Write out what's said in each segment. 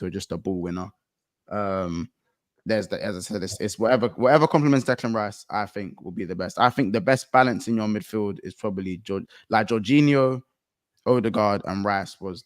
to just a ball winner. There's the, as I said, it's whatever complements Declan Rice, I think will be the best. I think the best balance in your midfield is probably Jorginho, Odegaard, and Rice was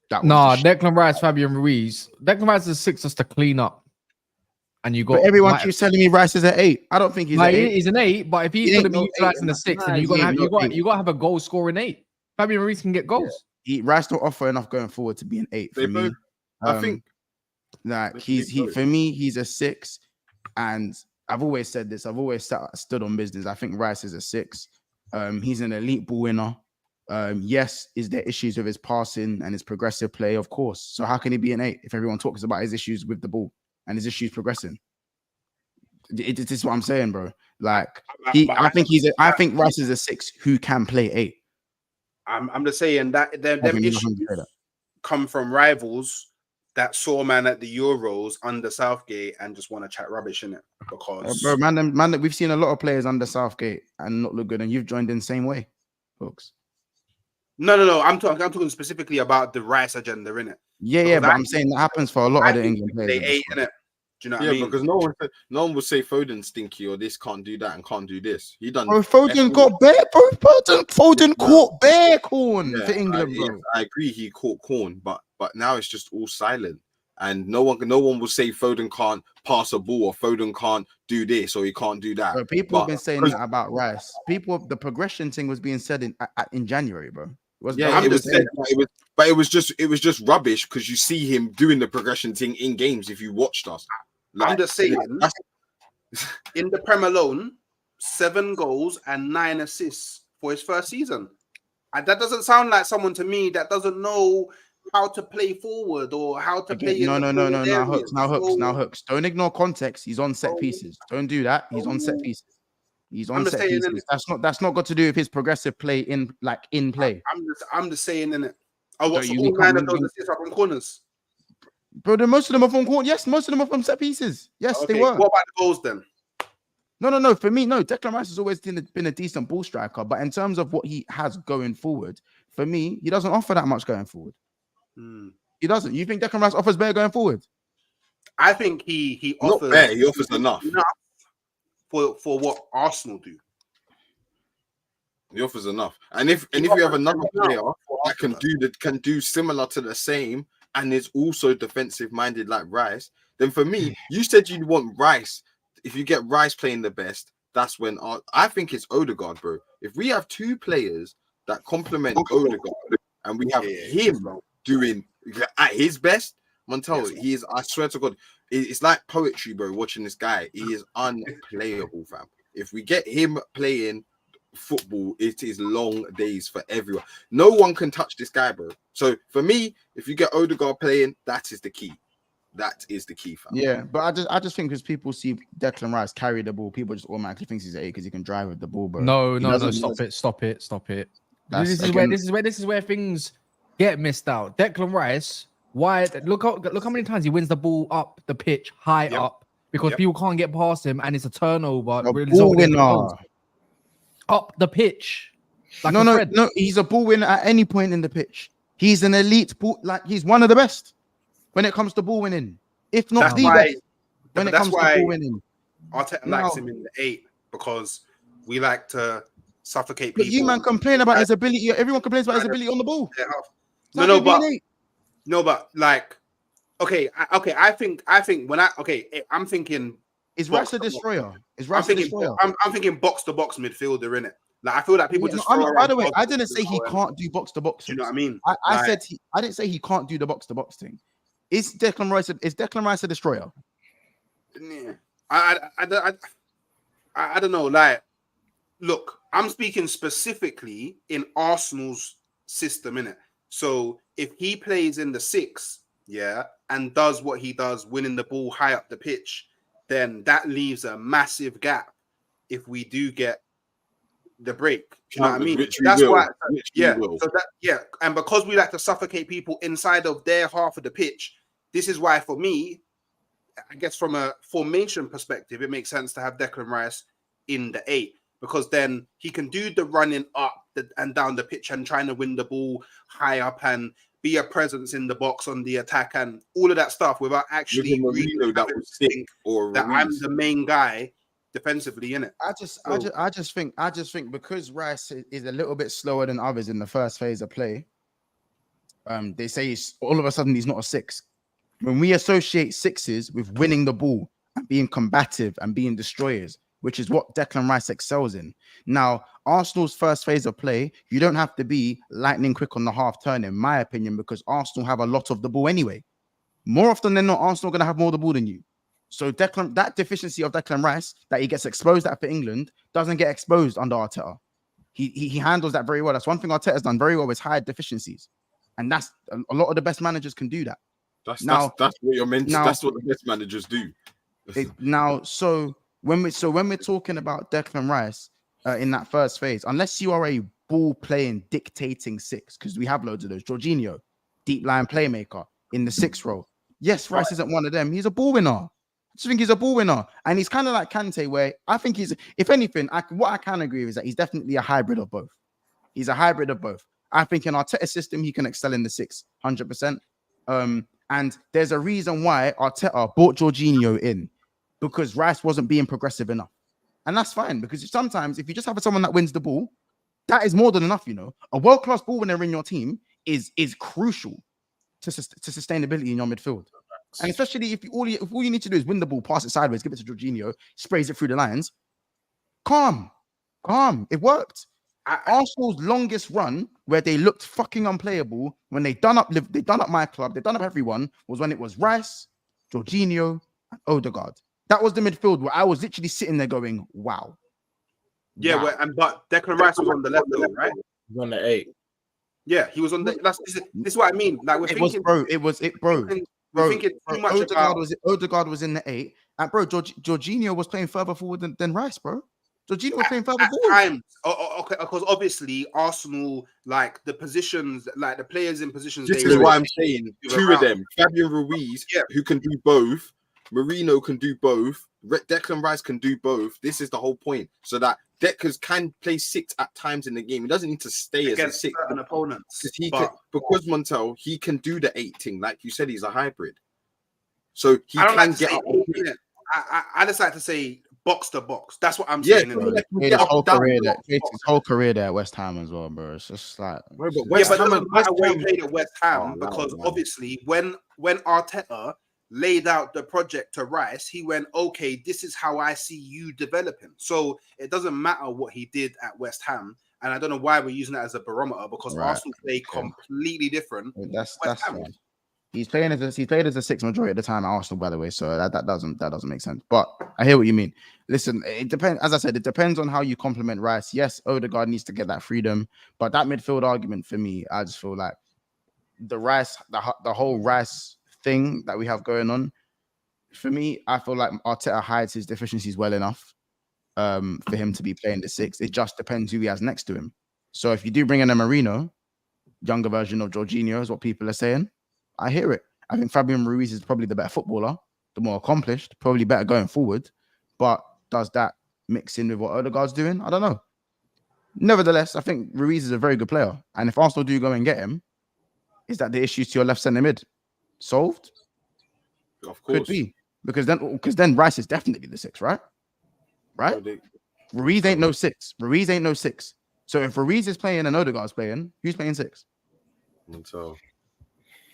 that. Declan Rice, Fabian Ruiz. Declan Rice is 6 just to clean up. And you got. But everyone keeps telling me Rice is an 8. I don't think he's an 8. He's an 8, but if he's going to be utilized in the 6, then you got to have a goal scoring 8. Fabian Ruiz can get goals. Yeah. Rice don't offer enough going forward to be an 8 for me. I think. Like for me, he's a 6, and I've always said this. I've always stood on business. I think Rice is a 6. He's an elite ball winner. Yes, is there issues with his passing and his progressive play? Of course. So how can he be an 8 if everyone talks about his issues with the ball and his issues progressing? This is what I'm saying, bro. Like I think Rice is a 6 who can play 8. I'm just saying that them issues come from rivals that saw man at the Euros under Southgate and just want to chat rubbish in it because bro, man, we've seen a lot of players under Southgate and not look good, and you've joined in the same way, folks. No. I'm talking specifically about the Rice agenda, innit? Yeah, but I'm saying that happens for a lot of the England players. They ate in it. Do you know what I mean? Because no one will say Foden stinky or this can't do that and can't do this. He done. Bro, Foden got bare. Foden caught bare corn for England, bro. I agree, he caught corn, but now it's just all silent, and no one will say Foden can't pass a ball or Foden can't do this or he can't do that. Bro, people have been saying that about Rice. The progression thing was being said in January, bro. It was just rubbish because you see him doing the progression thing in games. If you watched us, I'm just saying, in the Prem alone, 7 goals and 9 assists for his first season. And that doesn't sound like someone to me that doesn't know how to play forward or how to play. No. Now hooks. Don't ignore context. He's on set pieces. Don't do that. He's on set pieces. He's on set pieces. That's not got to do with his progressive play in play. I'm just saying, innit? Oh, what's all 9 of those assists up on corners? Bro, most of them are from corner. Yes, most of them are from set pieces. Yes, okay. They were. What about the goals then? No. For me, no. Declan Rice has always been a decent ball striker, but in terms of what he has going forward, for me, he doesn't offer that much going forward. He doesn't. You think Declan Rice offers better going forward? I think he offers. Not better. He offers enough for what Arsenal do. He offers enough, and if you have another player that can do similar to the same and is also defensive minded like Rice, then for me, you said you want Rice. If you get Rice playing the best, that's when I think it's Odegaard, bro. If we have 2 players that complement Odegaard and we have him doing at his best, Montel, he is. I swear to God, it's like poetry, bro. Watching this guy, he is unplayable, fam. If we get him playing football, it is long days for everyone. No one can touch this guy, bro. So for me, if you get Odegaard playing, that is the key. That is the key, fam. Yeah, but I just think because people see Declan Rice carry the ball, people just automatically think he's an 8 because he can drive with the ball, bro. No. Stop it. This is where things get missed out. Declan Rice, why? Look how many times he wins the ball up the pitch, high up, because people can't get past him, and it's a turnover. Ball winner. Up the pitch. Like no, he's a ball winner at any point in the pitch. He's an elite ball, like he's one of the best when it comes to ball winning, if not the best. When it comes to ball winning, Arteta likes him in the 8 because we like to suffocate people. But you man complain about his ability. Everyone complains about his ability on the ball. But like, I think when I'm thinking. Is Rice a destroyer? I'm thinking box to box midfielder in it. Like I feel like people just. By the way, I didn't say he can't do box to box. You know what I mean? I said I didn't say he can't do the box to box thing. Is Declan Rice a destroyer? Yeah. I don't know. Like, look, I'm speaking specifically in Arsenal's system, innit? So if he plays in the 6, and does what he does, winning the ball high up the pitch, then that leaves a massive gap if we do get the break. Do you know what I mean? That's why. And because we like to suffocate people inside of their half of the pitch, this is why for me, I guess from a formation perspective, it makes sense to have Declan Rice in the 8 because then he can do the running up and down the pitch and trying to win the ball high up and be a presence in the box on the attack and all of that stuff without actually really that was sick or that I'm the main guy defensively in it. I just think because Rice is a little bit slower than others in the first phase of play. They say all of a sudden he's not a 6. When we associate 6s with winning the ball and being combative and being destroyers, which is what Declan Rice excels in. Now, Arsenal's first phase of play, you don't have to be lightning quick on the half turn, in my opinion, because Arsenal have a lot of the ball anyway. More often than not, Arsenal are going to have more of the ball than you. So that deficiency of Declan Rice that he gets exposed at for England doesn't get exposed under Arteta. He handles that very well. That's one thing Arteta's done very well is hide deficiencies. And that's a lot of the best managers can do that. That's what you're meant to. That's what the best managers do. So when we're talking about Declan Rice in that first phase, unless you are a ball playing, dictating 6, because we have loads of those. Jorginho, deep line playmaker in the 6 role. Yes, Rice isn't one of them. He's a ball winner. I just think he's a ball winner, and he's kind of like Kante, where I think he's, if anything, what I can agree with is that he's definitely a hybrid of both. He's a hybrid of both. I think in Arteta's system, he can excel in the 6, 100%. And there's a reason why Arteta brought Jorginho in, because Rice wasn't being progressive enough. And that's fine, because sometimes if you just have someone that wins the ball, that is more than enough, you know. A world-class ball winner in your team is crucial to sustainability in your midfield. And especially if all you need to do is win the ball, pass it sideways, give it to Jorginho, sprays it through the lines. Calm. It worked. Arsenal's longest run, where they looked fucking unplayable, when they done up my club, they done up everyone, was when it was Rice, Jorginho, and Odegaard. That was the midfield where I was literally sitting there going, "Wow." Yeah, wow. But Declan Rice was on the left, though, right? He was on the 8. Yeah, he was on the. This is what I mean. Like we're thinking, bro. We're thinking too much Odegaard was in the 8, and bro, Jorginho was playing further forward than Rice, bro. Jorginho was playing further forward. Times, okay, because obviously Arsenal, like the positions, like the players in positions. This is why I'm saying 2 of them, Fabian Ruiz, who can do both. Marino can do both. Declan Rice can do both. This is the whole point, so that Declan can play 6 at times in the game. He doesn't need to stay as a 6 certain opponents. Because Montel, he can do the 8 thing, like you said, he's a hybrid, so he can get up. I just like to say box to box. That's what I'm saying. His whole career there at West Ham as well, bro. It's just like, but West Ham played at West Ham because obviously when Arteta laid out the project to Rice, he went, okay, this is how I see you developing. So it doesn't matter what he did at West Ham. And I don't know why we're using that as a barometer, because Arsenal play completely different. That's fine. He's played as a 6 majority of the time at Arsenal, by the way. So that doesn't make sense. But I hear what you mean. Listen, it depends. As I said, it depends on how you complement Rice. Yes, Odegaard needs to get that freedom, but that midfield argument for me, I just feel like the whole Rice thing that we have going on. For me, I feel like Arteta hides his deficiencies well enough for him to be playing the 6. It just depends who he has next to him. So if you do bring in a Marino, younger version of Jorginho, is what people are saying. I hear it. I think Fabian Ruiz is probably the better footballer, the more accomplished, probably better going forward. But does that mix in with what Odegaard's doing? I don't know. Nevertheless, I think Ruiz is a very good player. And if Arsenal do go and get him, is that the issues to your left centre mid solved? Of course. Could be. Because then Rice is definitely the 6, right? Right? Ruiz ain't no 6. So if Ruiz is playing and Odegaard's playing, who's playing 6? So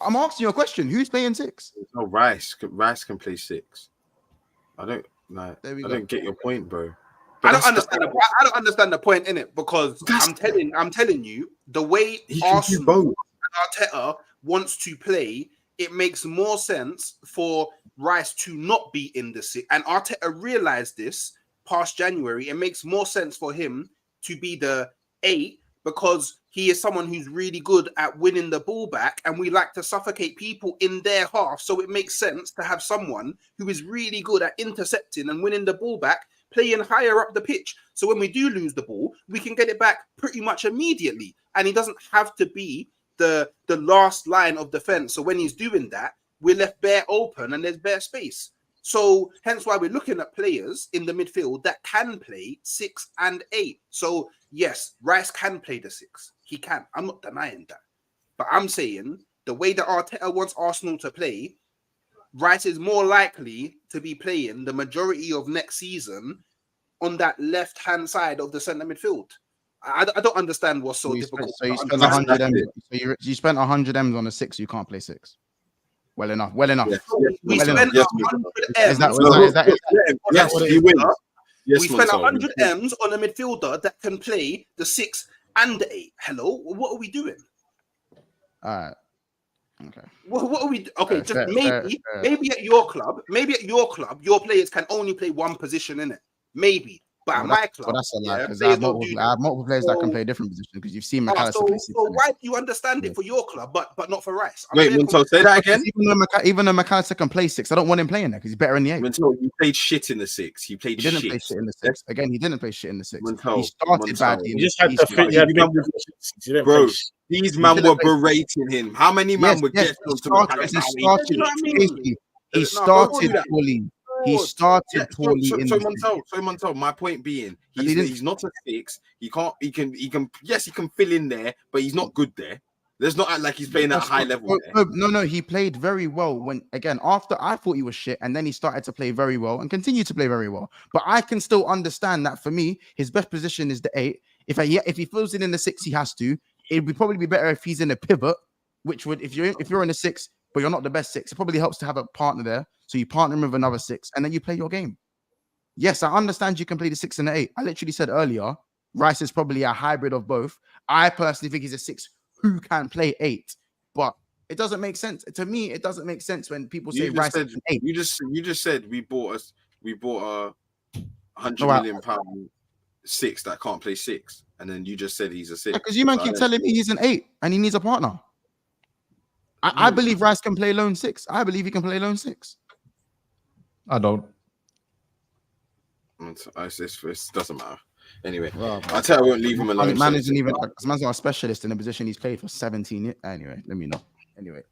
I'm asking you a question. Who's playing 6? No, Rice can play 6. I don't get your point, bro. I don't understand the point in it, because I'm telling you, the way Arsenal and Arteta wants to play, it makes more sense for Rice to not be in the 6. And Arteta realized this past January. It makes more sense for him to be the 8, because he is someone who's really good at winning the ball back, and we like to suffocate people in their half. So it makes sense to have someone who is really good at intercepting and winning the ball back, playing higher up the pitch. So when we do lose the ball, we can get it back pretty much immediately. And he doesn't have to be the last line of defense. So when he's doing that, we're left bare open and there's bare space. So hence why we're looking at players in the midfield that can play 6 and 8. So yes, Rice can play the 6. He can. I'm not denying that. But I'm saying the way that Arteta wants Arsenal to play, Rice is more likely to be playing the majority of next season on that left-hand side of the centre midfield. I don't understand what's so difficult. So you spent 100 M's. So you spent 100 M's on a 6. You can't play 6. Well enough. We spent 100 M's. Yes, he wins. Yes, we spent 100 M's on a midfielder that can play the 6 and the 8. Hello, what are we doing? All right. Okay. What are we? Okay, just maybe at your club, your players can only play one position in it. Maybe, but at my club, that's a lie. Because I have multiple players that can play a different position. Because you've seen McAllister play 6. So why do you understand it for your club, but not for Rice? Wait, Montel, say that again. Even though McAllister can play 6, I don't want him playing there because he's better in the 8. Montel, he played shit in the 6. He didn't play shit in the 6. Again, he didn't play shit in the 6. Montel, he started badly. You just had to fit. Bro, these man were berating him. How many man would get onto McAllister? He started poorly. He started poorly. So Montel, my point being, he's not a 6. He can fill in there, but he's not good there. There's not like he's playing at a high level. No, he played very well after I thought he was shit, and then he started to play very well and continued to play very well. But I can still understand that for me, his best position is the 8. If he fills it in the 6, he has to. It would probably be better if he's in a pivot, which would if you're in a 6, but you're not the best 6, it probably helps to have a partner there. So you partner him with another 6, and then you play your game. Yes, I understand you can play the 6 and the 8. I literally said earlier, Rice is probably a hybrid of both. I personally think he's a 6 who can play 8, but it doesn't make sense to me. It doesn't make sense when people say Rice is an 8. You just said we bought a £100 million 6 that can't play 6, and then you just said he's a 6. Because you man keep telling me he's an 8 and he needs a partner. I believe Rice can play lone 6. I believe he can play lone 6. I don't. It doesn't matter. Anyway, I tell you, I won't leave him alone. Man isn't even. Man's not a specialist in a position he's played for 17 years. Anyway, let me know. Anyway,